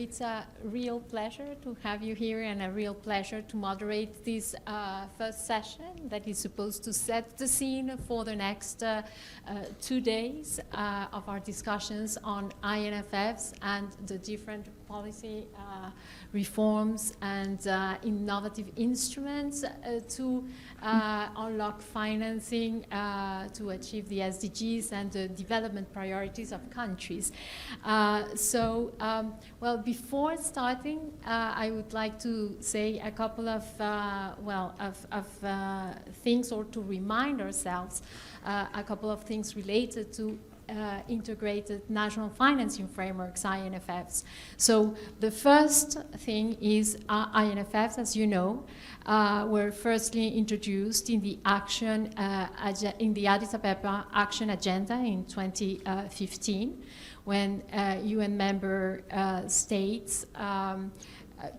it's a real pleasure to have you here and a real pleasure to moderate this first session that is supposed to set the scene for the next 2 days of our discussions on INFFs and the different policy reforms and innovative instruments to unlock financing to achieve the SDGs and the development priorities of countries. Well, before starting, I would like to say a couple of, things, or to remind ourselves a couple of things related to integrated national financing frameworks, INFFs. So the first thing is INFFs, as you know, were firstly introduced in the action in the Addis Ababa Action Agenda in 2015, when UN member states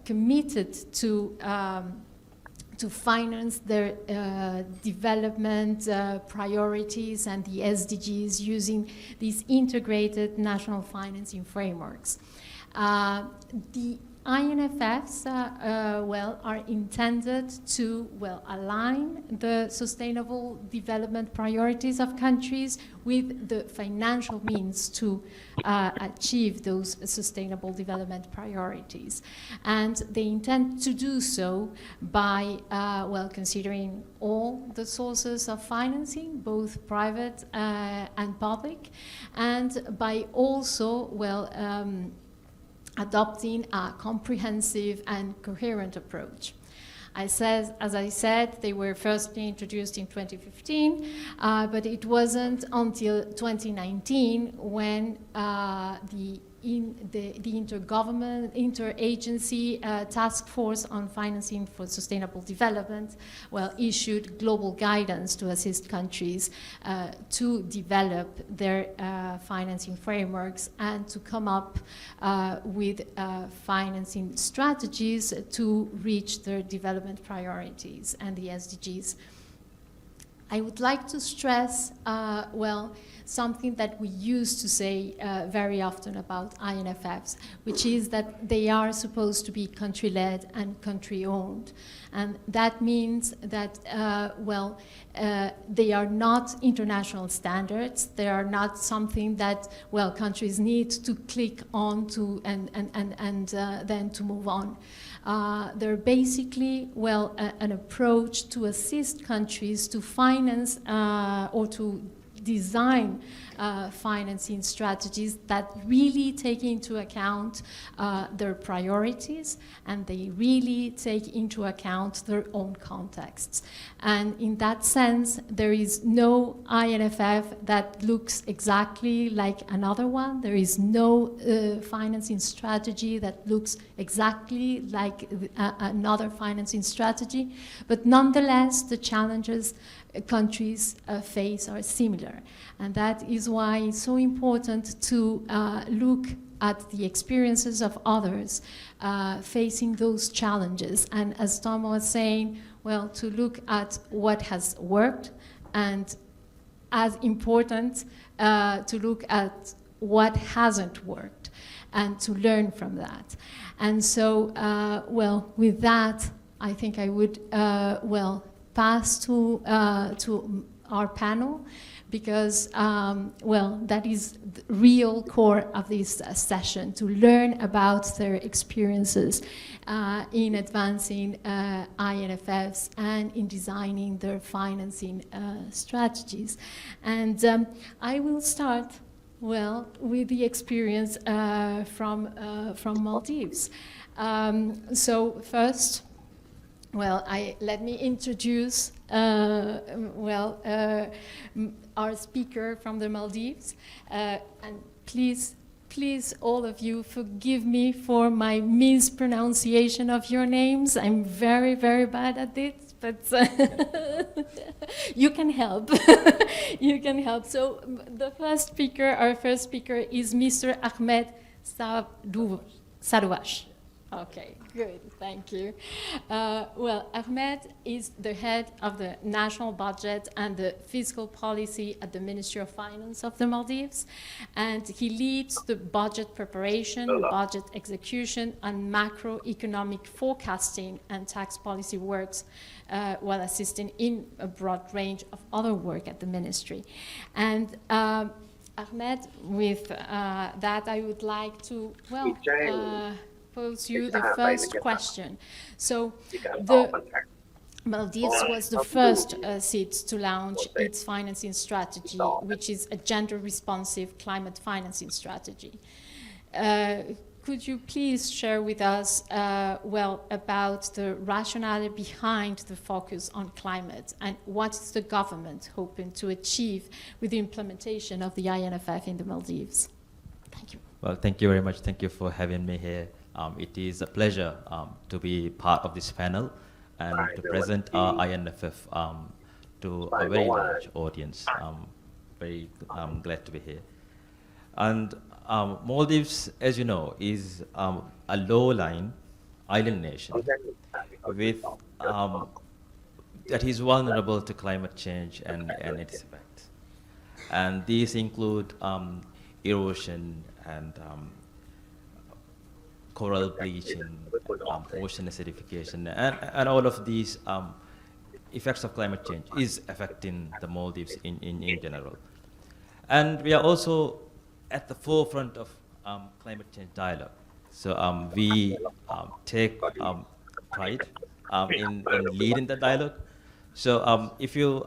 committed to finance their development priorities and the SDGs using these integrated national financing frameworks. The INFFs, are intended to, align the sustainable development priorities of countries with the financial means to achieve those sustainable development priorities. And they intend to do so by, considering all the sources of financing, both private and public, and by also, adopting a comprehensive and coherent approach. As I said, they were firstly introduced in 2015, but it wasn't until 2019 when the interagency task force on financing for sustainable development, issued global guidance to assist countries to develop their financing frameworks and to come up with financing strategies to reach their development priorities and the SDGs. I would like to stress, something that we used to say very often about INFFs, which is that they are supposed to be country-led and country-owned. And that means that, they are not international standards. They are not something that, countries need to click on to and then to move on. They're basically, an approach to assist countries to finance or to design financing strategies that really take into account their priorities, and they really take into account their own contexts. And in that sense, there is no INFF that looks exactly like another one. There is no financing strategy that looks exactly like another financing strategy. But nonetheless, the challenges countries face are similar. And that is why it's so important to look at the experiences of others facing those challenges. And as Tom was saying, to look at what has worked, and as important, to look at what hasn't worked and to learn from that. And so, with that, I think I would, pass to our panel, because, that is the real core of this session, to learn about their experiences in advancing INFFs and in designing their financing strategies. And I will start, with the experience from Maldives. So first, let me introduce our speaker from the Maldives. And please, all of you, forgive me for my mispronunciation of your names. I'm very, very bad at it, but you can help. You can help. So our first speaker is Mr. Ahmed Sadouash. Okay, good, thank you. Well, Ahmed is the head of the national budget and the fiscal policy at the Ministry of Finance of the Maldives, and he leads the budget preparation, budget execution, and macroeconomic forecasting and tax policy works, while assisting in a broad range of other work at the ministry. And Ahmed, with that, I would like to, well, pose you the first question. So the Maldives was the first seat to launch its financing strategy, which is a gender-responsive climate financing strategy. Could you please share with us, well, about the rationale behind the focus on climate and what is the government hoping to achieve with the implementation of the INFF in the Maldives? Thank you. Well, thank you very much. Thank you for having me here. It is a pleasure to be part of this panel and to present our INFF to a very large audience. Very glad to be here. And Maldives, as you know, is a low-lying island nation with, that is vulnerable to climate change and its effects. And these include erosion and coral bleaching, ocean acidification, and all of these effects of climate change is affecting the Maldives in general. And we are also at the forefront of climate change dialogue. So we take pride in leading the dialogue. So if you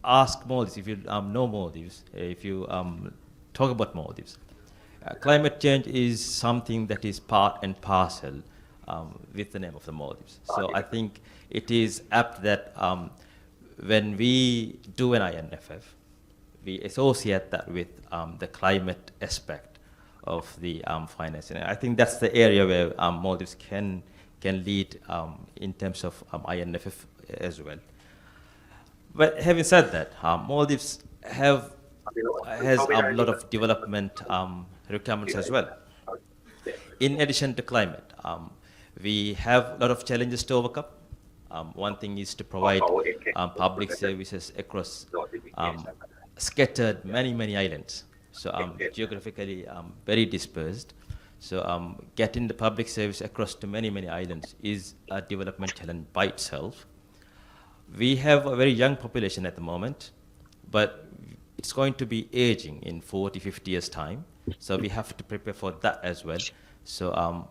ask Maldives, if you know Maldives, if you talk about Maldives, climate change is something that is part and parcel with the name of the Maldives. So I think it is apt that when we do an INFF, we associate that with the climate aspect of the financing. And I think that's the area where Maldives can lead in terms of INFF as well. But having said that, Maldives has a lot of development requirements as well. In addition to climate, we have a lot of challenges to overcome. One thing is to provide public services across scattered many islands. So geographically very dispersed. So getting the public service across to many islands is a development challenge by itself. We have a very young population at the moment, but it's going to be aging in 40, 50 years' time. So we have to prepare for that as well. So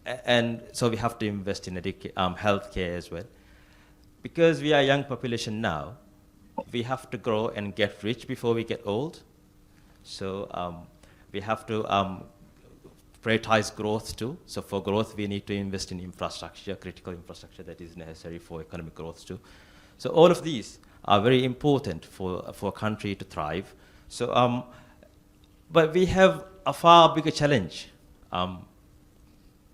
and so we have to invest in healthcare as well. Because we are a young population now, we have to grow and get rich before we get old. So we have to prioritize growth too. So for growth, we need to invest in infrastructure, critical infrastructure that is necessary for economic growth too. So all of these are very important for a country to thrive. So, but we have a far bigger challenge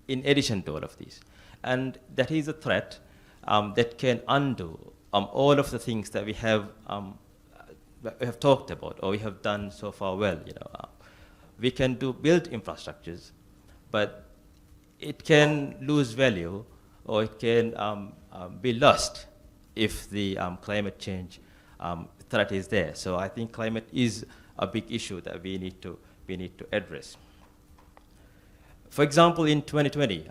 in addition to all of these. And that is a threat that can undo all of the things that we have talked about or we have done so far well. You know, we can build infrastructures, but it can lose value or it can be lost if the climate change threat is there. So I think climate is a big issue that we need to address. For example, in 2020,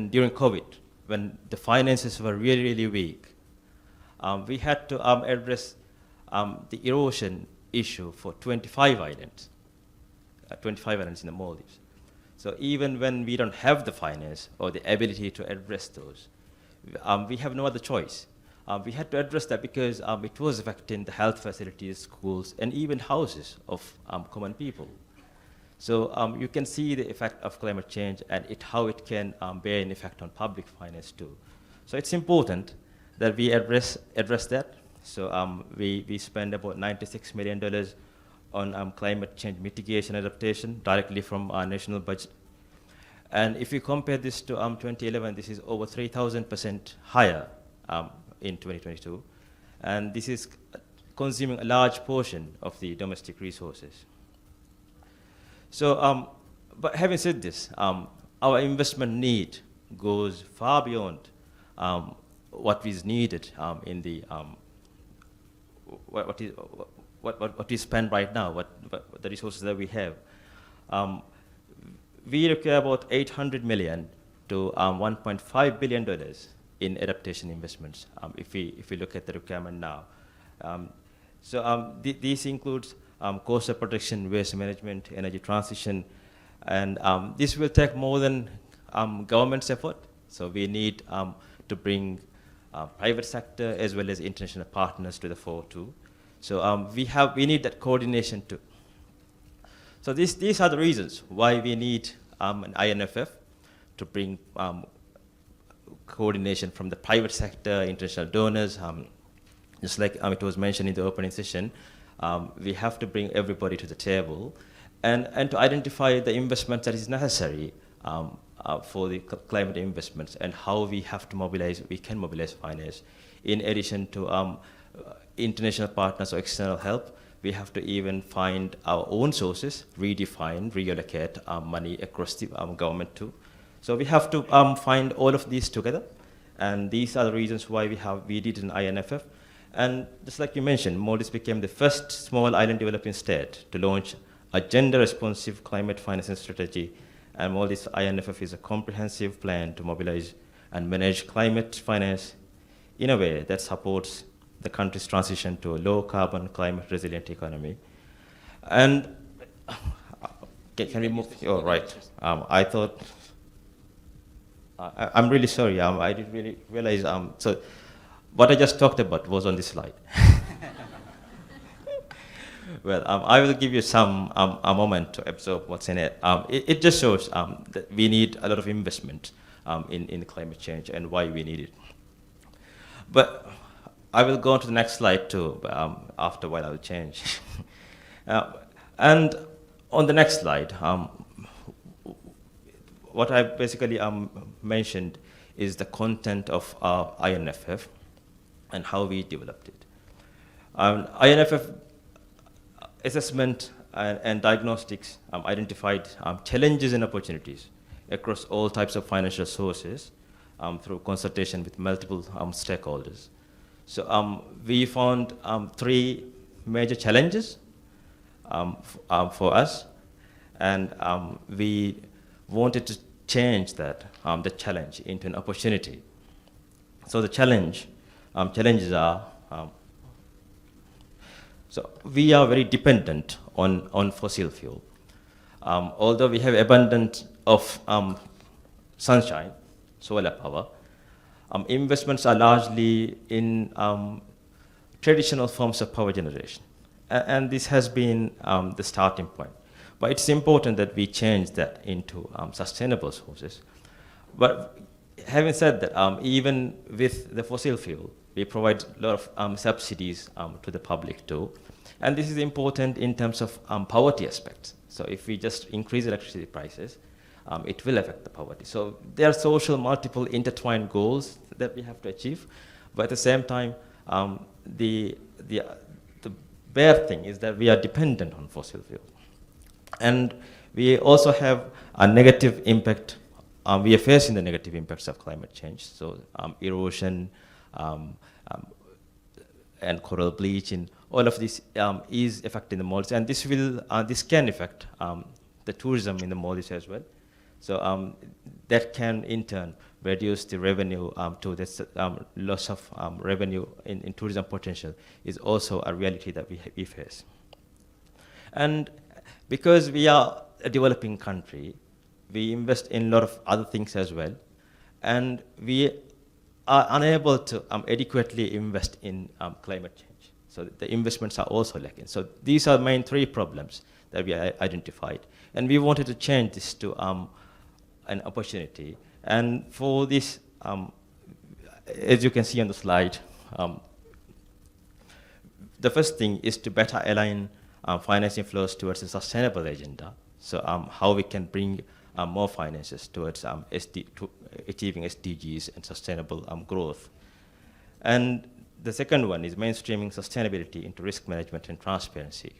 during COVID, when the finances were really weak, we had to address the erosion issue for 25 islands, 25 islands in the Maldives. So even when we don't have the finance or the ability to address those, we have no other choice. We had to address that because it was affecting the health facilities, schools, and even houses of common people. So you can see the effect of climate change and how it can bear an effect on public finance too. So it's important that we address that. So we spend about $96 million on climate change mitigation adaptation directly from our national budget. And if you compare this to 2011, this is over 3,000% higher in 2022. And this is consuming a large portion of the domestic resources. So, but having said this, our investment need goes far beyond what is needed in the what we spend right now, what the resources that we have. We require about 800 million to $1.5 billion in adaptation investments if we look at the requirement now. This includes coastal protection, waste management, energy transition, and this will take more than government's effort. So we need to bring private sector as well as international partners to the fore too. So we need that coordination too. So these are the reasons why we need an INFF to bring coordination from the private sector, international donors. Just like it was mentioned in the opening session, we have to bring everybody to the table and to identify the investment that is necessary for the climate investments and how we can mobilize finance. In addition to international partners or external help, we have to even find our own sources, redefine, reallocate money across the government too. So we have to find all of these together, and these are the reasons why we did an INFF. And just like you mentioned, Maldives became the first small island developing state to launch a gender-responsive climate financing strategy, and Maldives INFF is a comprehensive plan to mobilize and manage climate finance in a way that supports the country's transition to a low-carbon, climate-resilient economy. And can we move? Oh, right. I thought. I'm really sorry. I didn't really realize. So, what I just talked about was on this slide. Well, I will give you a moment to absorb what's in it. It just shows that we need a lot of investment in climate change and why we need it. But I will go on to the next slide too, but after a while I will change. And on the next slide, what I basically mentioned is the content of our INFF and how we developed it. INFF assessment and diagnostics identified challenges and opportunities across all types of financial sources through consultation with multiple stakeholders. So we found three major challenges for us, and we wanted to change that, the challenge into an opportunity. So the challenges are, so we are very dependent on fossil fuel. Although we have abundance of sunshine, solar power, investments are largely in traditional forms of power generation. And this has been the starting point. But it's important that we change that into sustainable sources. But having said that, even with the fossil fuel, we provide a lot of subsidies to the public too. And this is important in terms of poverty aspects. So if we just increase electricity prices, it will affect the poverty. So there are social multiple intertwined goals that we have to achieve. But at the same time, the bare thing is that we are dependent on fossil fuel. And we also have a negative impact. We are facing the negative impacts of climate change. So erosion and coral bleaching, all of this is affecting the Maldives. And this can affect the tourism in the Maldives as well. So that can, in turn, reduce the revenue to this loss of revenue in tourism potential is also a reality that we face. And because we are a developing country, we invest in a lot of other things as well, and we are unable to adequately invest in climate change. So the investments are also lacking. So these are the main three problems that we identified. And we wanted to change this to an opportunity. And for this, as you can see on the slide, the first thing is to better align financing flows towards a sustainable agenda. So how we can bring more finances towards achieving SDGs and sustainable growth. And the second one is mainstreaming sustainability into risk management and transparency.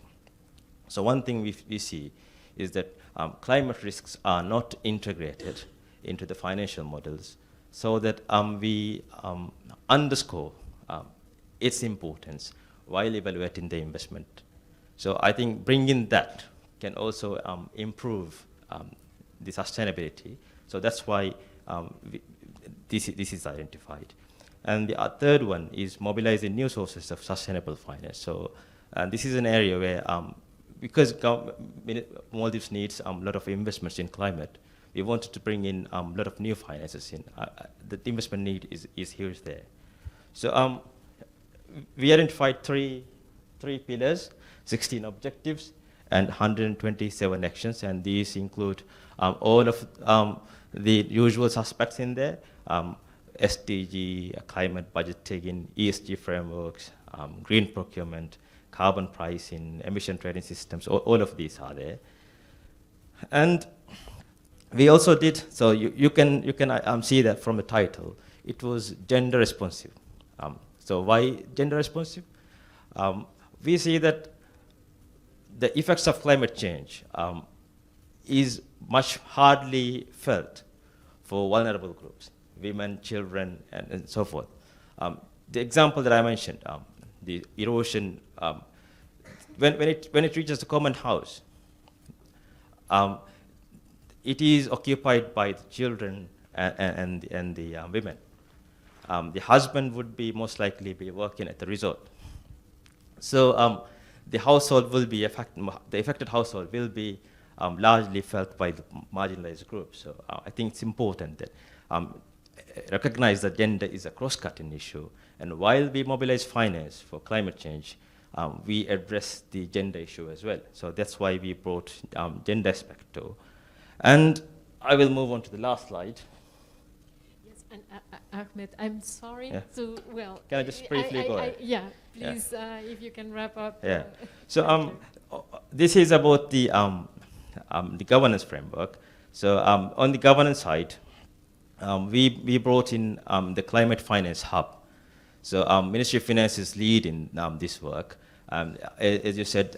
So one thing we see is that climate risks are not integrated into the financial models, so that we underscore its importance while evaluating the investment. So I think bringing that can also improve the sustainability. So that's why this is identified. And the third one is mobilizing new sources of sustainable finance. So this is an area where, because Maldives needs a lot of investments in climate, we wanted to bring in a lot of new finances in. The investment need is huge there. So we identified three pillars, 16 objectives, and 127 actions, and these include all of the usual suspects in there, SDG, climate budgeting, ESG frameworks, green procurement, carbon pricing, emission trading systems, all of these are there. And we also did, so you can see that from the title, it was gender responsive. So why gender responsive? We see that the effects of climate change is much hardly felt for vulnerable groups, women, children, and so forth. The example that I mentioned, the erosion, when it reaches the common house, it is occupied by the children and the women. The husband would be most likely be working at the resort. So the household will be the affected household will be largely felt by the marginalized groups. So I think it's important that recognize that gender is a cross-cutting issue. And while we mobilize finance for climate change, we address the gender issue as well. So that's why we brought gender aspect too. And I will move on to the last slide. Yes, and Ahmed, I'm sorry to, well... Can I just briefly go ahead? Yeah, please, if you can wrap up. Yeah. So this is about the governance framework. So on the governance side, we brought in the Climate Finance Hub. So Ministry of Finance is leading this work. As you said,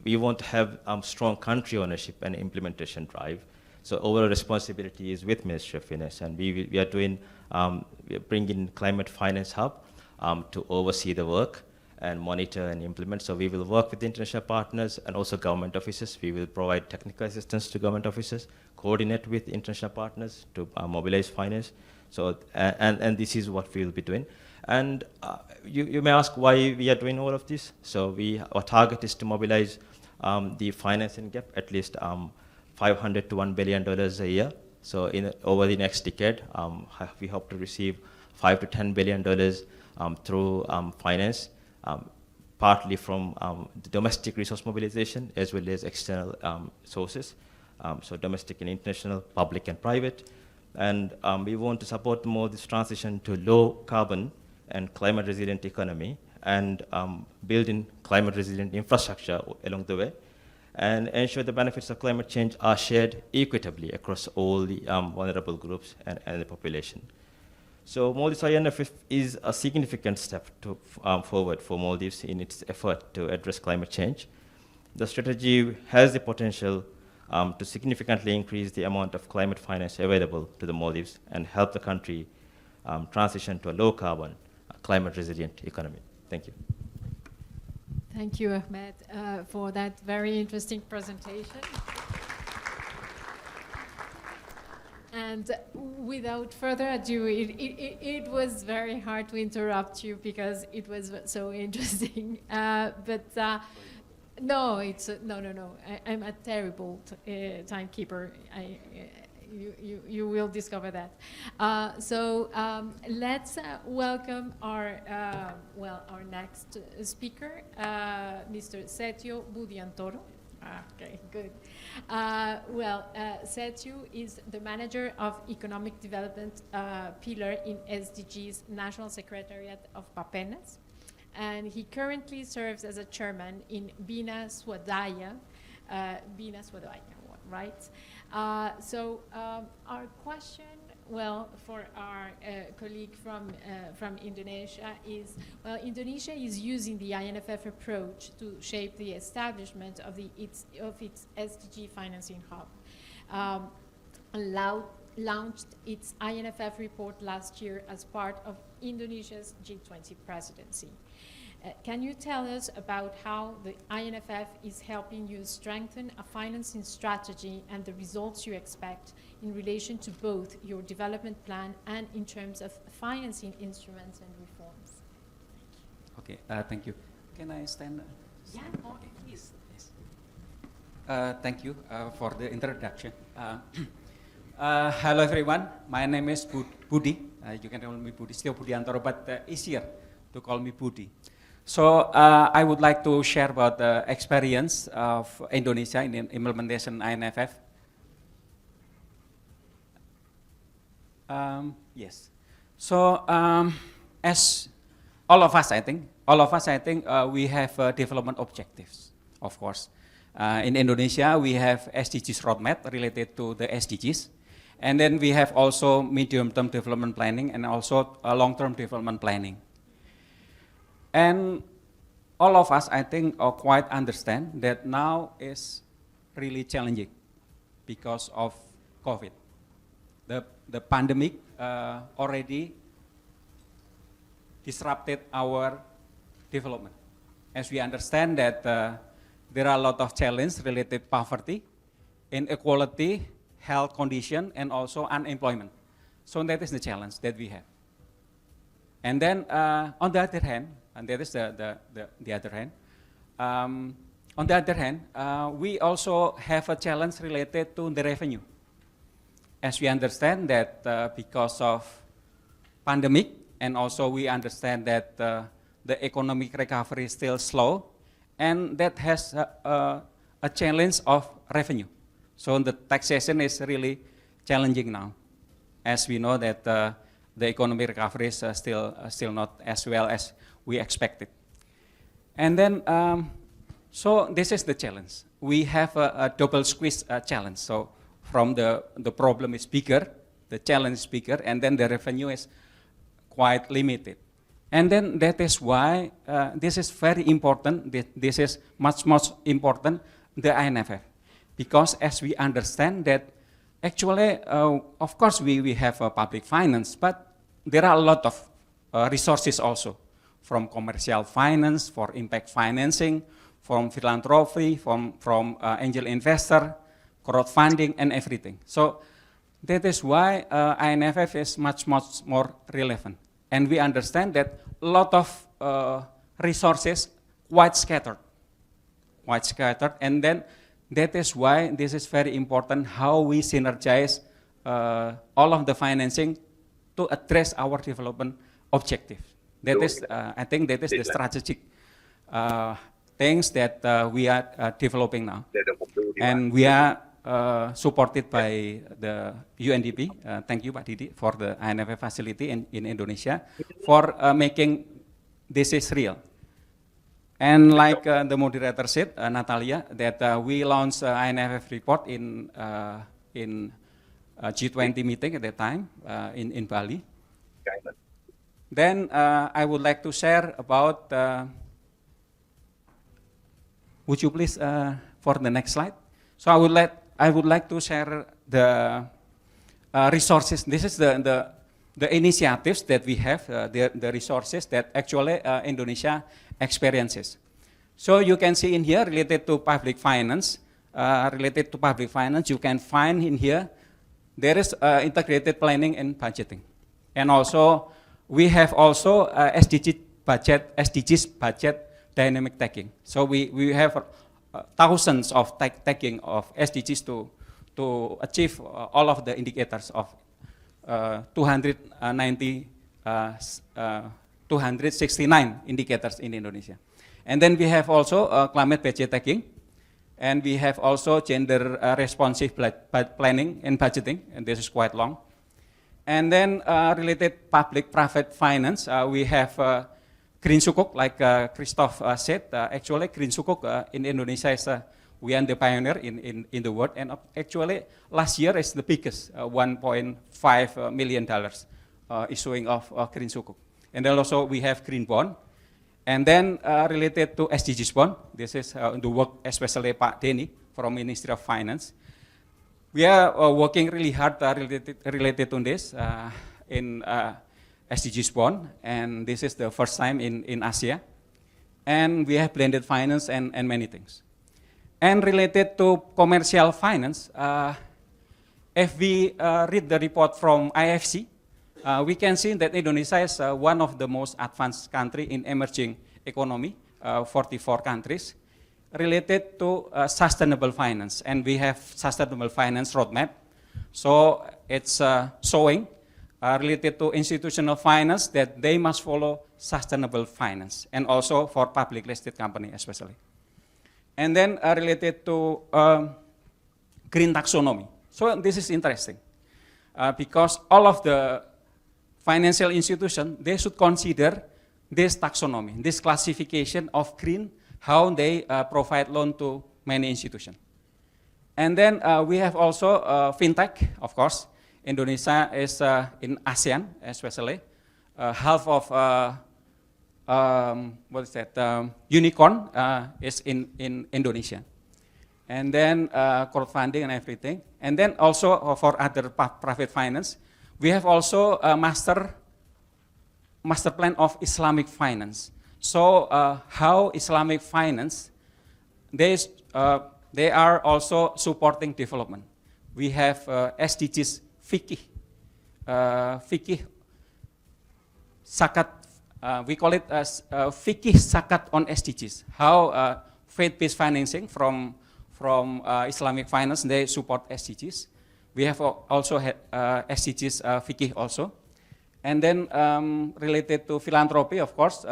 we want to have strong country ownership and implementation drive. So overall responsibility is with Ministry of Finance, and we are doing, we are bringing Climate Finance Hub to oversee the work and monitor and implement. So we will work with international partners and also government offices. We will provide technical assistance to government offices, coordinate with international partners to mobilize finance. So, and this is what we will be doing. And you may ask why we are doing all of this. So our target is to mobilize the financing gap, at least $500 to $1 billion a year. So over the next decade, we hope to receive $5 to $10 billion through finance, partly from the domestic resource mobilization as well as external sources, so domestic and international, public and private. And we want to support more this transition to low carbon and climate resilient economy, and building climate resilient infrastructure along the way, and ensure the benefits of climate change are shared equitably across all the vulnerable groups and the population. So Maldives INFF is a significant step forward for Maldives in its effort to address climate change. The strategy has the potential to significantly increase the amount of climate finance available to the Maldives and help the country transition to a low carbon, climate resilient economy. Thank you. Thank you, Ahmed, for that very interesting presentation. And without further ado, it was very hard to interrupt you because it was so interesting. No, no. I'm a terrible timekeeper. You will discover that. Let's welcome our next speaker, Mr. Setio Budiantoro. Okay, good. Setio is the manager of Economic Development Pillar in SDG's National Secretariat of Papenas, and he currently serves as a chairman in Bina Swadaya, right? Our question well, for our colleague from Indonesia is, well, Indonesia is using the INFF approach to shape the establishment of its SDG financing hub. Launched its INFF report last year as part of Indonesia's G20 presidency. Can you tell us about how the INFF is helping you strengthen a financing strategy and the results you expect in relation to both your development plan and in terms of financing instruments and reforms? Okay, thank you. Can I stand? Yeah. Okay, please. Yes. Thank you for the introduction. Hello everyone, my name is Budi. You can call me Budi, still Budiantoro, but easier to call me Budi. So I would like to share about the experience of Indonesia in implementation INFF. Yes. So as all of us, I think, we have development objectives, of course. In Indonesia, we have SDGs roadmap related to the SDGs. And then we have also medium-term development planning and also long-term development planning. And all of us, I think, quite understand that now is really challenging because of COVID. The pandemic already disrupted our development. As we understand that there are a lot of challenges related to poverty, inequality, health condition, and also unemployment. So that is the challenge that we have. And then on the other hand, and that is the other hand, on the other hand, we also have a challenge related to the revenue. As we understand that because of pandemic, and also we understand that the economic recovery is still slow, and that has a challenge of revenue. So the taxation is really challenging now, as we know that the economic recovery is still not as well as we expected. And then, so this is the challenge. We have a double squeeze challenge. So from the problem is bigger, the challenge is bigger, and then the revenue is quite limited. And then that is why this is very important. This is much important, the INFF. Because as we understand that actually, of course, we have public finance, but there are a lot of resources also, from commercial finance, for impact financing, from philanthropy, from angel investor, crowdfunding, and everything. So that is why INFF is much more relevant. And we understand that a lot of resources quite scattered, and then that is why this is very important, how we synergize all of the financing to address our development objective. That is, I think that is the strategic things that we are developing now. And we are supported by the UNDP. Thank you, Pak Didi, for the INFF facility in Indonesia for making this is real. And like the moderator said, Natalia, that we launched INFF report in G20 meeting at that time in Bali. Then I would like to share about, would you please for the next slide? So I would like to share the resources. This is the initiatives that we have, the resources that actually Indonesia experiences. So you can see in here related to public finance. You can find in here there is integrated planning and budgeting, and also we have also SDGs budget dynamic tagging. So we have thousands of tagging of SDGs to achieve all of the indicators of 269 indicators in Indonesia. And then we have also climate budget tagging, and we have also gender responsive planning and budgeting, and this is quite long. And then related public-private finance, we have green sukuk, like Christoph said. Actually, green sukuk in Indonesia is we are the pioneer in the world, and actually last year is the biggest, $1.5 million issuing of green sukuk. And then also we have green bond. And then related to SDGs bond, this is the work especially Pak Denny from Ministry of Finance. We are working really hard related to this in SDGs bond, and this is the first time in Asia. And we have blended finance and many things. And related to commercial finance, if we read the report from IFC, we can see that Indonesia is one of the most advanced country in emerging economy, 44 countries, related to sustainable finance. And we have sustainable finance roadmap. So it's showing related to institutional finance that they must follow sustainable finance, and also for public listed company especially. And then related to green taxonomy. So this is interesting because all of the financial institutions, they should consider this taxonomy, this classification of green, how they provide loan to many institutions. And then we have also fintech, of course. Indonesia is in ASEAN especially. Half of what is that? Unicorn is in Indonesia. And then crowdfunding and everything. And then also for other private finance, we have also a master plan of Islamic finance. So how Islamic finance, they are also supporting development. We have SDGs fikih, zakat, we call it as fikih zakat on SDGs. How faith-based financing from Islamic finance, they support SDGs. We have also SDGs fikih also. And then related to philanthropy, of course,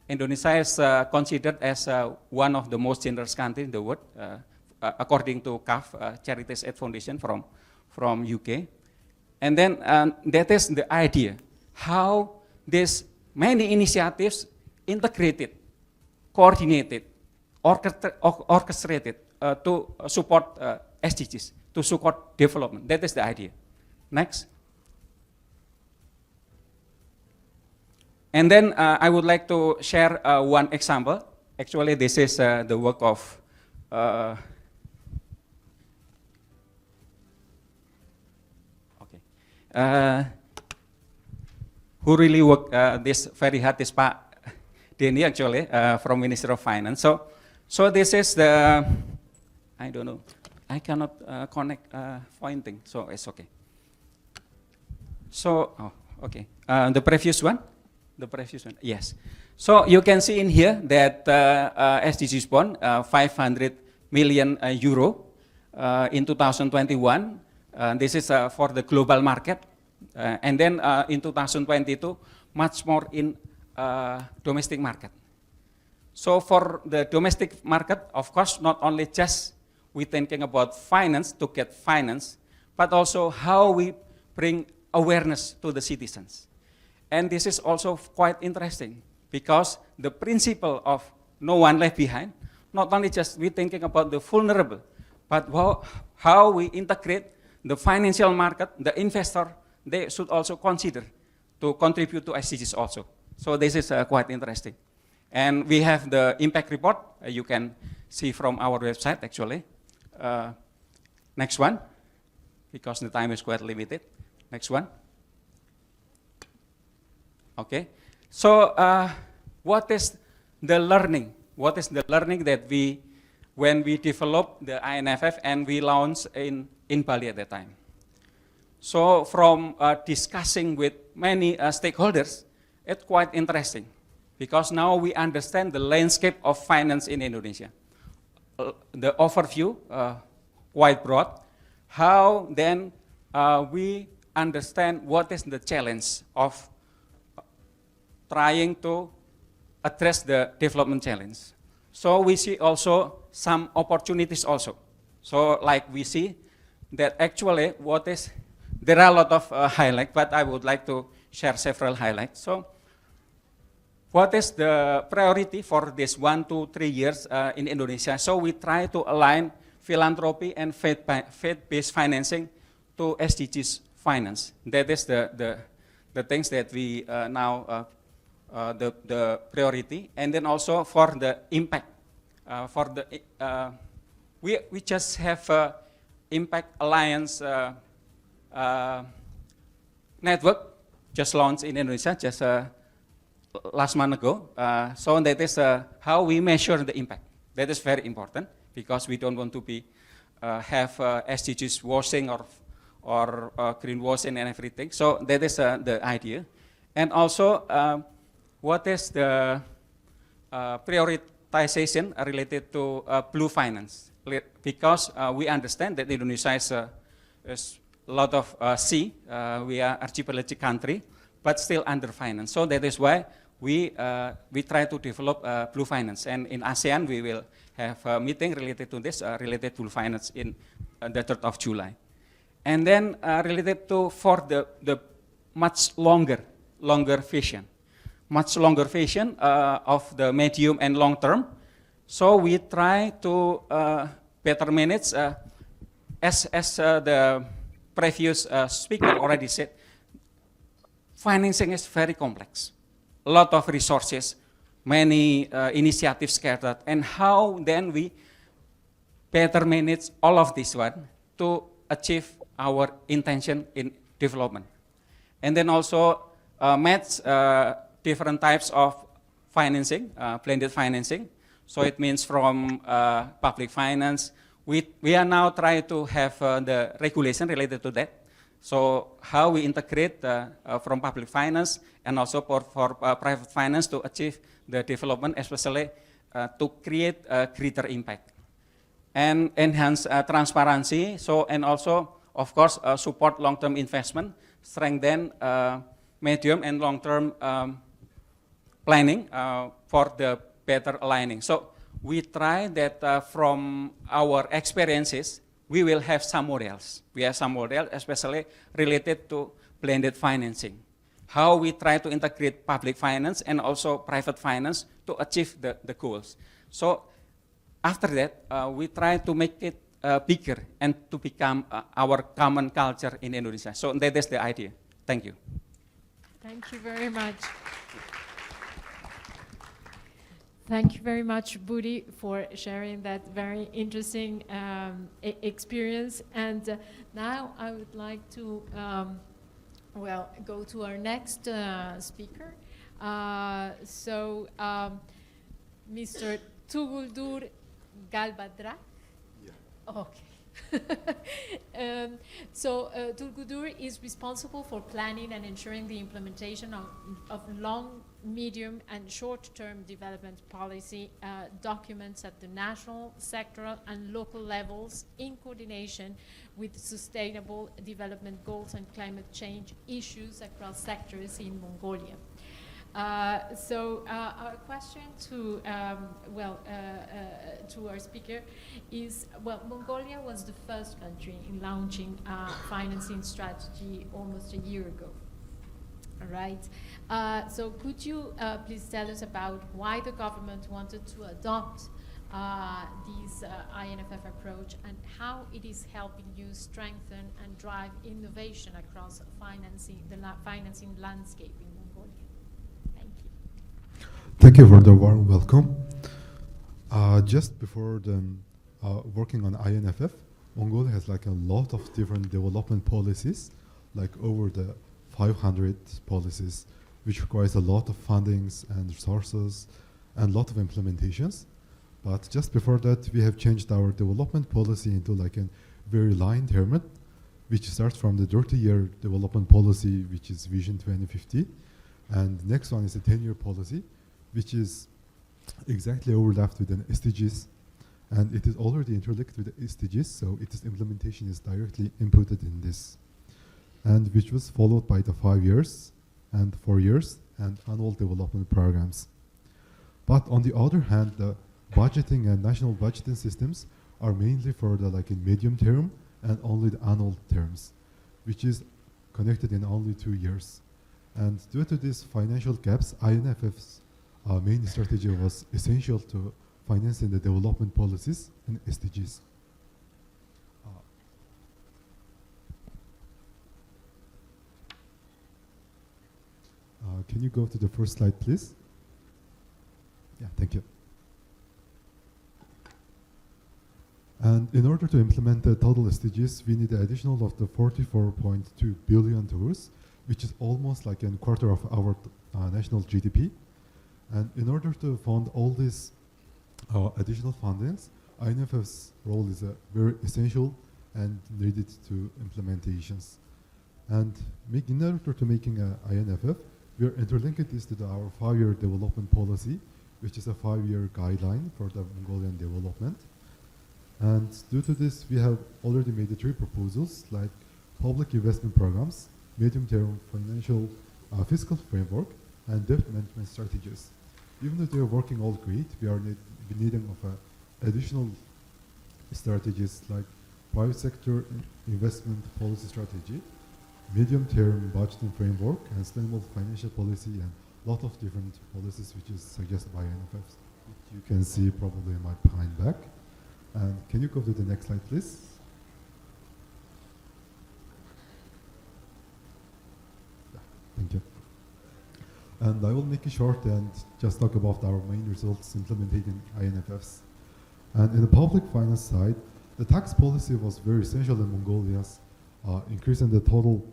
Indonesia is considered as one of the most generous countries in the world, according to CAF, Charities Aid Foundation from UK. And then that is the idea, how these many initiatives integrated, coordinated, orchestrated to support SDGs, to support development. That is the idea. Next. And then I would like to share one example. Actually, this is the work of who really worked this very hard is Pak Denny, actually, from Ministry of Finance. So this is the, I don't know, I cannot connect pointing, so it's okay. So, okay, the previous one, yes. So you can see in here that SDGs bond, 500 million euro in 2021. This is for the global market. And then in 2022, much more in domestic market. So for the domestic market, of course, not only just we thinking about finance to get finance, but also how we bring awareness to the citizens. And this is also quite interesting because the principle of no one left behind, not only just we thinking about the vulnerable, but how we integrate the financial market, the investor, they should also consider to contribute to SDGs also. So this is quite interesting. And we have the impact report, you can see from our website actually. Next one, because the time is quite limited. Next one. Okay, so what is the learning? What is the learning that when we developed the INFF and we launched in Bali at that time? So from discussing with many stakeholders, it's quite interesting because now we understand the landscape of finance in Indonesia. The overview, quite broad. How then we understand what is the challenge of trying to address the development challenge. So we see also some opportunities also. So like we see that actually there are a lot of highlights, but I would like to share several highlights. So what is the priority for this 1 to 3 years in Indonesia? So we try to align philanthropy and faith-based financing to SDGs finance. That is the things that we now, the priority. And then also for the impact, we just have Impact Alliance network just launched in Indonesia just last month ago. So that is how we measure the impact. That is very important because we don't want to be have SDGs washing or greenwashing and everything. So that is the idea. And also, what is the prioritization related to blue finance? Because we understand that Indonesia is a lot of sea. We are archipelagic country, but still underfinanced. So that is why we try to develop blue finance. And in ASEAN, we will have a meeting related to this, related to blue finance in the 3rd of July. And then related to for the much longer vision, of the medium and long term. So we try to better manage, as the previous speaker already said, financing is very complex. A lot of resources, many initiatives scattered, and how then we better manage all of this one to achieve our intention in development. And then also match different types of financing, blended financing. So it means from public finance. We are now trying to have the regulation related to that. So how we integrate from public finance and also for private finance to achieve the development, especially to create a greater impact. And enhance transparency, so and also, of course, support long-term investment, strengthen medium and long-term planning for the better aligning. So we try that from our experiences, we will have some models. We have some models, especially related to blended financing. How we try to integrate public finance and also private finance to achieve the goals. So after that, we try to make it bigger and to become our common culture in Indonesia. So that is the idea. Thank you. Thank you very much. Thank you very much, Budi, for sharing that very interesting experience. And now I would like to, go to our next speaker. Mr. Tuguldur Galbadra. Yeah. Okay. Tuguldur is responsible for planning and ensuring the implementation of long, medium, and short-term development policy documents at the national, sectoral, and local levels in coordination with sustainable development goals and climate change issues across sectors in Mongolia. Our question to our speaker is, Mongolia was the first country in launching a financing strategy almost a year ago. All right. So could you please tell us about why the government wanted to adopt this INFF approach and how it is helping you strengthen and drive innovation across financing, the financing landscape in Mongolia? Thank you. Thank you for the warm welcome. Just before working on INFF, Mongolia has like a lot of different development policies, like over the 500 policies, which requires a lot of fundings and resources and a lot of implementations. But just before that, we have changed our development policy into like a very line term, which starts from the 30-year development policy, which is Vision 2050. And the next one is a 10-year policy, which is exactly overlapped with an SDGs. And it is already interlinked with the SDGs, so its implementation is directly inputted in this. And which was followed by the 5 years and 4 years and annual development programs. But on the other hand, the budgeting and national budgeting systems are mainly for the like in medium term and only the annual terms, which is connected in only 2 years. And due to these financial gaps, INFFs main strategy was essential to financing the development policies and SDGs. Can you go to the first slide, please? Yeah, thank you. And in order to implement the total SDGs, we need an additional of the 44.2 billion dollars, which is almost like a quarter of our national GDP. And in order to fund all these additional fundings, INFF's role is very essential and needed to implementations. And in order to making an INFF, we are interlinking this to our 5-year development policy, which is a 5-year guideline for the Mongolian development. And due to this, we have already made the 3 proposals, like public investment programs, medium-term financial fiscal framework, and debt management strategies. Even though they are working all great, we are needing of additional strategies like private sector investment policy strategy, medium-term budgeting framework, and sustainable financial policy, and a lot of different policies which is suggested by INFFs, which you can see probably in my behind back. And can you go to the next slide, please? Yeah, thank you. And I will make it short and just talk about our main results implemented in INFFs. And in the public finance side, the tax policy was very essential in Mongolia's increasing the total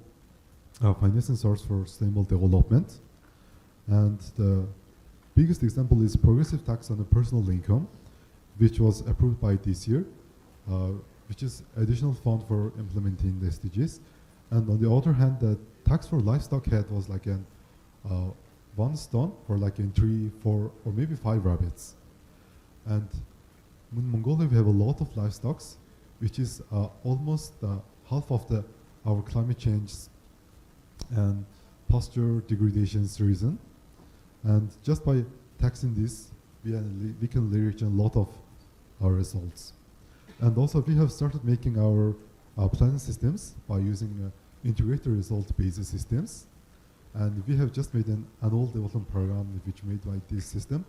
financing source for sustainable development. And the biggest example is progressive tax on the personal income, which was approved by this year, which is additional fund for implementing the SDGs. And on the other hand, the tax for livestock head was like an 1 stone for like in 3, 4, or maybe 5 rabbits. And in Mongolia, we have a lot of livestock, which is almost half of our climate change and pasture degradations reason. And just by taxing this, we can leverage a lot of our results. And also, we have started making our planning systems by using integrated result-based systems. And we have just made an annual development program which made by this system.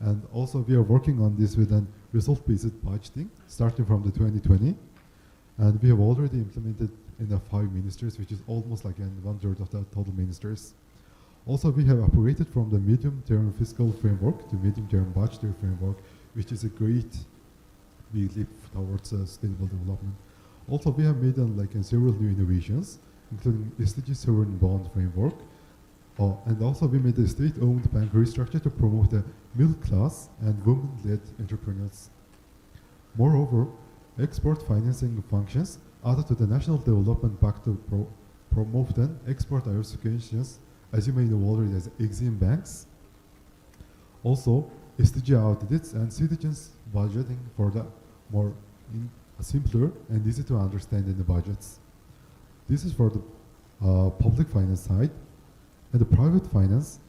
And also, we are working on this with a result-based budgeting starting from the 2020. And we have already implemented in the 5 ministries, which is almost like 1/3 of the total ministries. Also, we have operated from the medium-term fiscal framework to medium-term budgetary framework, which is a great big leap towards sustainable development. Also, we have made several new innovations, including SDG sovereign bond framework. And also, we made a state-owned bank restructure to promote the middle class and women-led entrepreneurs. Moreover, export financing functions added to the national development pact to promote an export diversifications, as you may know already, as Exim banks. Also, SDG audits and citizens budgeting for the more simpler and easy to understand in the budgets. This is for the public finance side. And the private finance,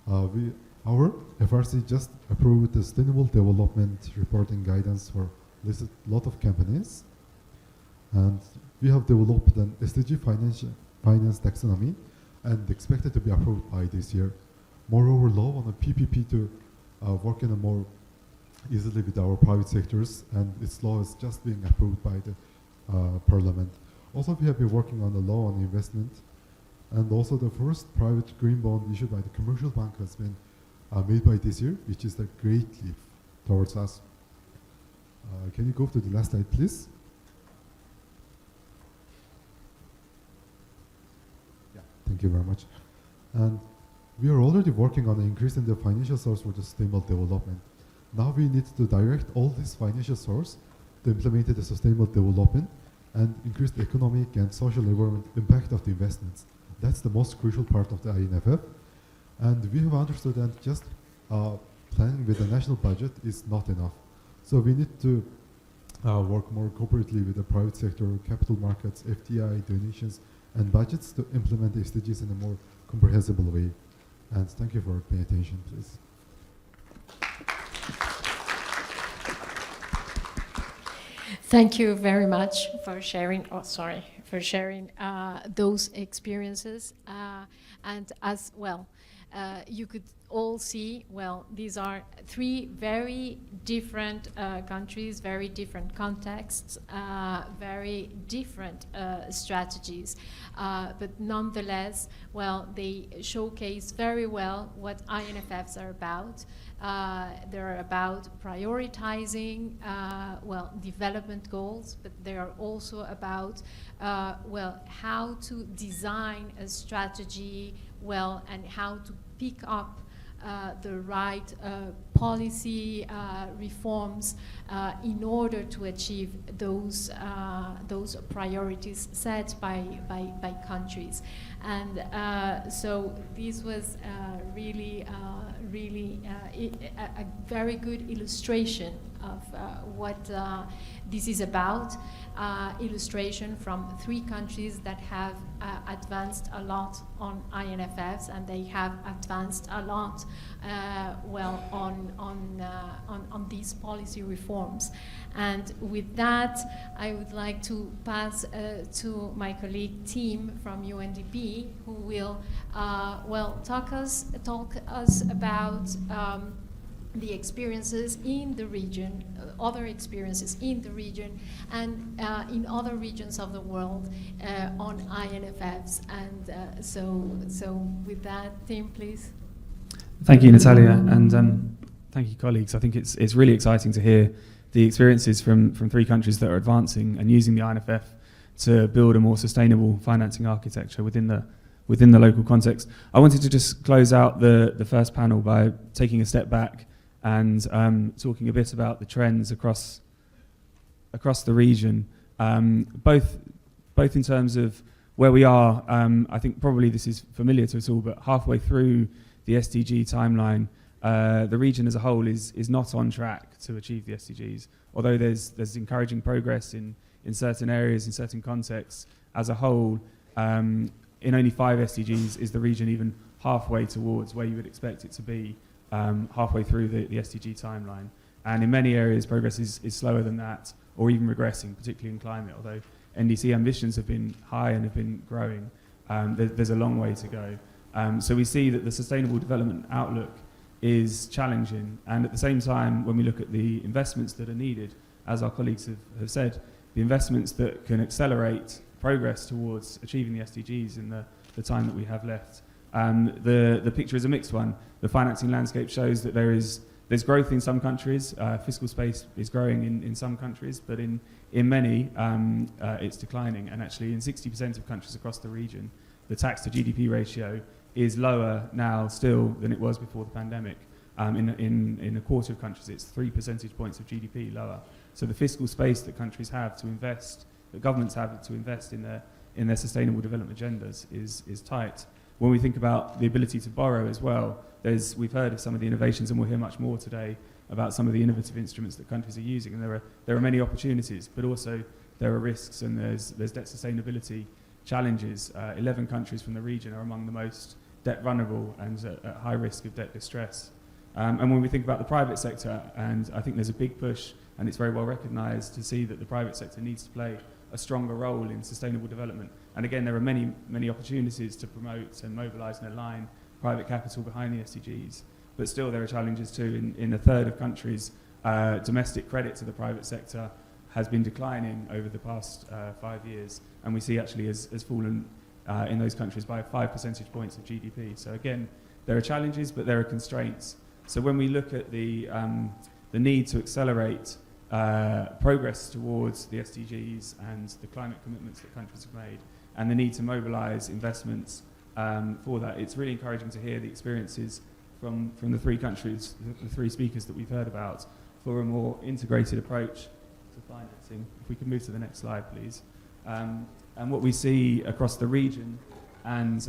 our FRC just approved the sustainable development reporting guidance for a lot of companies. And we have developed an SDG finance taxonomy and expected to be approved by this year. Moreover, law on a PPP to work in a more easily with our private sectors, and its law is just being approved by the parliament. Also, we have been working on the law on investment, and also the first private green bond issued by the commercial bank has been made by this year, which is a great leap towards us. Can you go to the last slide, please? Yeah, thank you very much. And we are already working on increasing the financial source for the sustainable development. Now we need to direct all this financial source to implement the sustainable development and increase the economic and social environment impact of the investments. That's the most crucial part of the INFF. And we have understood that just planning with the national budget is not enough. So we need to work more cooperatively with the private sector, capital markets, FDI, donations, and budgets to implement the SDGs in a more comprehensible way. And thank you for paying attention, please. Thank you very much for sharing. Those experiences, and as well, you could all see, well, these are three very different countries, very different contexts, very different strategies. But nonetheless, well, they showcase very well what INFFs are about. They're about prioritizing, well, development goals, but they are also about, well, how to design a strategy well and how to pick up the right policy reforms in order to achieve those priorities set by countries. And so this was really a very good illustration of what this is about. Illustration from three countries that have advanced a lot on INFFs, and they have advanced a lot, well, on these policy reforms. And with that, I would like to pass to my colleague Tim from UNDP, who will, well, talk us about the experiences in the region, other experiences in the region, and in other regions of the world on INFFs. And so with that, Tim, please. Thank you, Natalia, and thank you, colleagues. I think it's really exciting to hear the experiences from three countries that are advancing and using the INFF to build a more sustainable financing architecture within the local context. I wanted to just close out the first panel by taking a step back and talking a bit about the trends across the region, both in terms of where we are. I think probably this is familiar to us all, but halfway through the SDG timeline, the region as a whole is not on track to achieve the SDGs. Although there's encouraging progress in certain areas, in certain contexts, as a whole, in only 5 SDGs is the region even halfway towards where you would expect it to be halfway through the SDG timeline. And in many areas, progress is slower than that, or even regressing, particularly in climate. Although NDC ambitions have been high and have been growing, there's a long way to go. So we see that the sustainable development outlook is challenging, and at the same time, when we look at the investments that are needed, as our colleagues have said, the investments that can accelerate progress towards achieving the SDGs in the time that we have left, the picture is a mixed one. The financing landscape shows that there's growth in some countries, fiscal space is growing in some countries, but in many it's declining, and actually in 60% of countries across the region, the tax to GDP ratio is lower now still than it was before the pandemic. In a quarter of countries, it's 3 percentage points of GDP lower. So the fiscal space that countries have to invest, that governments have to invest in their sustainable development agendas is tight. When we think about the ability to borrow as well, we've heard of some of the innovations, and we'll hear much more today about some of the innovative instruments that countries are using. And there are many opportunities, but also there are risks, and there's debt sustainability challenges. 11 countries from the region are among the most debt vulnerable and at high risk of debt distress. And when we think about the private sector, and I think there's a big push, and it's very well recognised, to see that the private sector needs to play a stronger role in sustainable development. And again, there are many opportunities to promote and mobilise and align private capital behind the SDGs. But still, there are challenges too. In a third of countries, domestic credit to the private sector has been declining over the past 5 years, and we see actually has fallen in those countries by 5 percentage points of GDP. So again, there are challenges, but there are constraints. So when we look at the need to accelerate progress towards the SDGs and the climate commitments that countries have made, and the need to mobilise investments for that, it's really encouraging to hear the experiences from the three countries, the three speakers that we've heard about, for a more integrated approach to financing. If we can move to the next slide, please. And what we see across the region and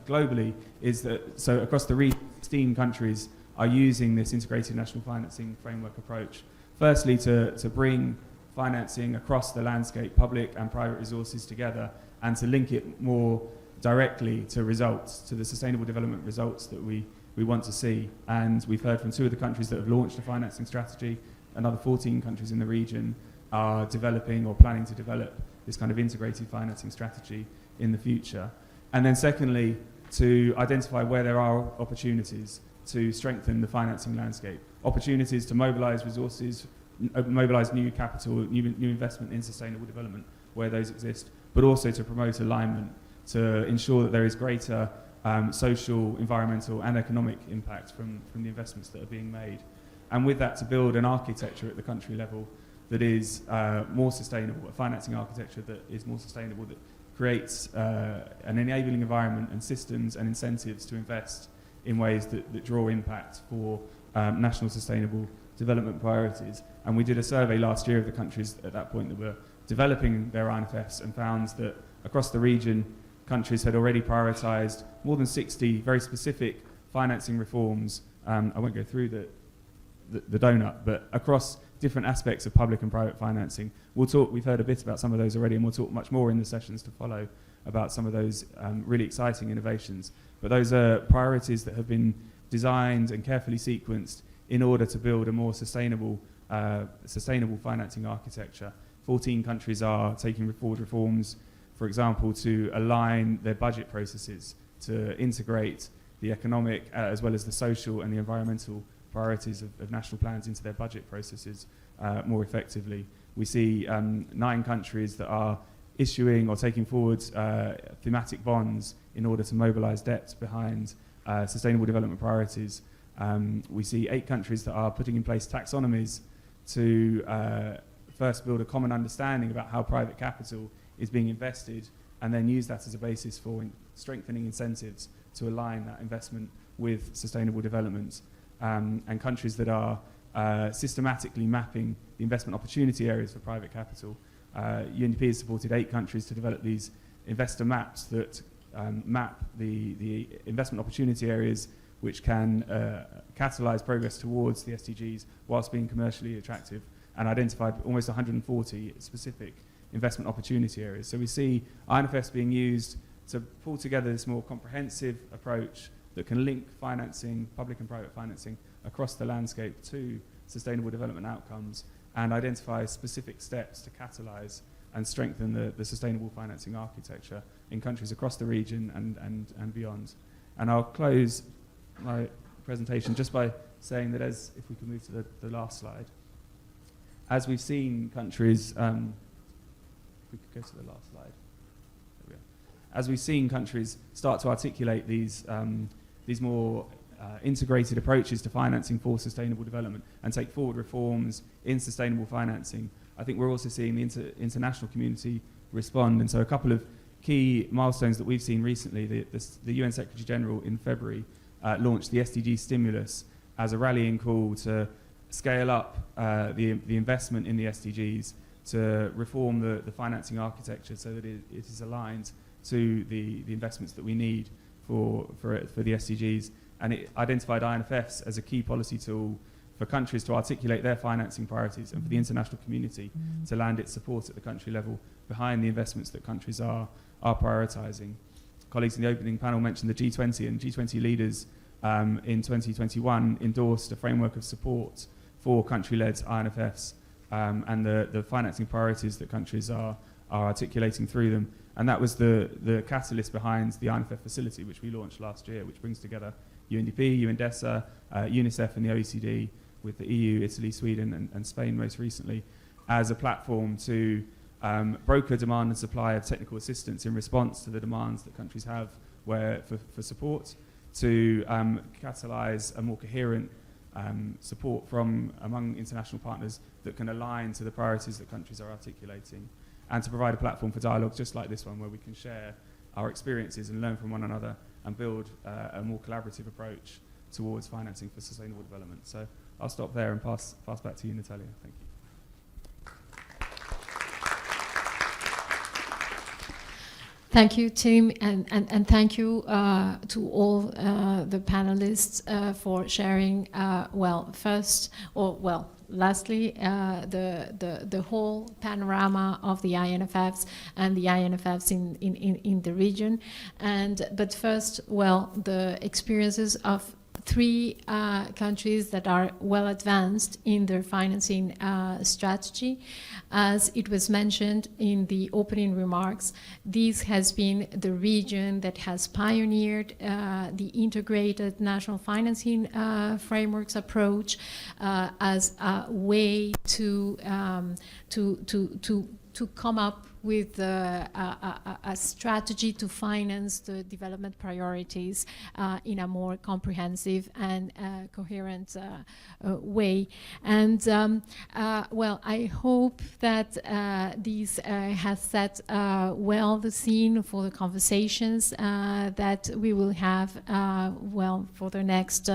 globally is that, so across the region, 16 countries are using this integrated national financing framework approach. Firstly, to bring financing across the landscape, public and private resources together, and to link it more directly to results, to the sustainable development results that we want to see. And we've heard from 2 of the countries that have launched a financing strategy. Another 14 countries in the region are developing or planning to develop this kind of integrated financing strategy in the future. And then secondly, to identify where there are opportunities to strengthen the financing landscape, opportunities to mobilise resources, mobilise new capital, new investment in sustainable development where those exist, but also to promote alignment to ensure that there is greater social, environmental and economic impact from the investments that are being made. And with that, to build an architecture at the country level that is more sustainable, a financing architecture that is more sustainable, that creates an enabling environment and systems and incentives to invest in ways that draw impact for national sustainable development priorities. And we did a survey last year of the countries at that point that were developing their INFFs and found that across the region, countries had already prioritised more than 60 very specific financing reforms. I won't go through the donut, but across different aspects of public and private financing. We've heard a bit about some of those already, and we'll talk much more in the sessions to follow about some of those really exciting innovations. But those are priorities that have been designed and carefully sequenced in order to build a more sustainable financing architecture. 14 countries are taking forward reforms, for example, to align their budget processes to integrate the economic as well as the social and the environmental priorities of national plans into their budget processes more effectively. We see 9 countries that are issuing or taking forward thematic bonds in order to mobilise debt behind sustainable development priorities. We see 8 countries that are putting in place taxonomies to first build a common understanding about how private capital is being invested, and then use that as a basis for strengthening incentives to align that investment with sustainable development. And countries that are systematically mapping the investment opportunity areas for private capital. UNDP has supported 8 countries to develop these investor maps that map the investment opportunity areas which can catalyse progress towards the SDGs whilst being commercially attractive, and identified almost 140 specific investment opportunity areas. So we see INFFs being used to pull together this more comprehensive approach that can link financing, public and private financing, across the landscape to sustainable development outcomes, and identify specific steps to catalyse and strengthen the sustainable financing architecture in countries across the region and beyond. And I'll close my presentation just by saying that, as if we can move to the last slide, as we've seen countries, if we could go to the last slide. There we are. As we've seen countries start to articulate these more integrated approaches to financing for sustainable development and take forward reforms in sustainable financing, I think we're also seeing the international community respond. And so a couple of key milestones that we've seen recently, the UN Secretary General in February launched the SDG stimulus as a rallying call to scale up the investment in the SDGs, to reform the financing architecture so that it is aligned to the investments that we need for the SDGs. And it identified INFFs as a key policy tool for countries to articulate their financing priorities and for the international community to land its support at the country level behind the investments that countries are prioritising. Colleagues in the opening panel mentioned the G20, and G20 leaders in 2021 endorsed a framework of support for country-led INFFs and the financing priorities that countries are articulating through them. And that was the catalyst behind the INFF Facility, which we launched last year, which brings together UNDP, UNDESA, UNICEF and the OECD, with the EU, Italy, Sweden and Spain most recently, as a platform to broker demand and supply of technical assistance in response to the demands that countries have for support, to catalyse a more coherent support from among international partners that can align to the priorities that countries are articulating, and to provide a platform for dialogue just like this one, where we can share our experiences and learn from one another and build a more collaborative approach towards financing for sustainable development. So I'll stop there and pass back to you, Natalia. Thank you. Thank you, Tim, and thank you to all the panelists for sharing, lastly, the whole panorama of the INFFs and the INFFs in the region. But first, the experiences of 3 countries that are well advanced in their financing strategy. As it was mentioned in the opening remarks, this has been the region that has pioneered the integrated national financing frameworks approach as a way to come up with a strategy to finance the development priorities in a more comprehensive and coherent way. And well, I hope that this has set well the scene for the conversations that we will have well for the next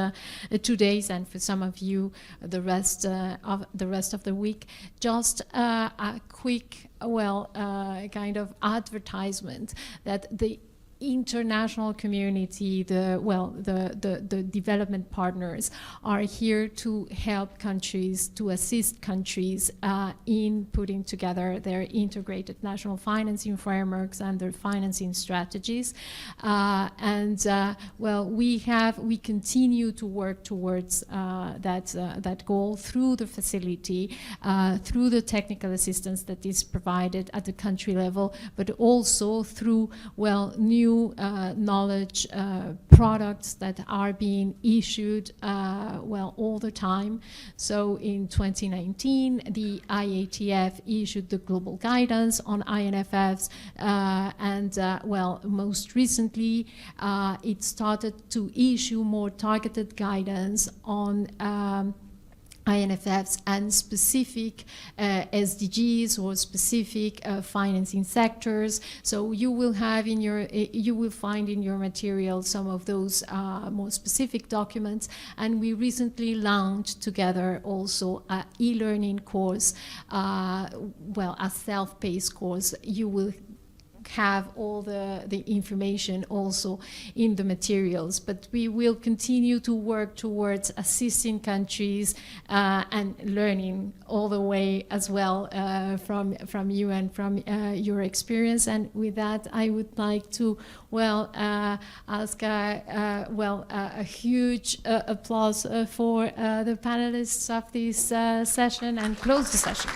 2 days, and for some of you the rest of the week. Just a quick kind of advertisement that the international community, the development partners are here to help countries, to assist countries in putting together their integrated national financing frameworks and their financing strategies. Well, we continue to work towards that goal through the facility, through the technical assistance that is provided at the country level, but also through, well, new knowledge products that are being issued well all the time. So in 2019, the IATF issued the global guidance on INFFs, and well, most recently it started to issue more targeted guidance on INFFs and specific SDGs or specific financing sectors. So you will have in your, you will find in your material some of those more specific documents. And we recently launched together also an e-learning course, well, a self-paced course. You will have all the information also in the materials, but we will continue to work towards assisting countries and learning all the way as well from you and from your experience. And with that, I would like to, well, ask a huge applause for the panelists of this session and close the session.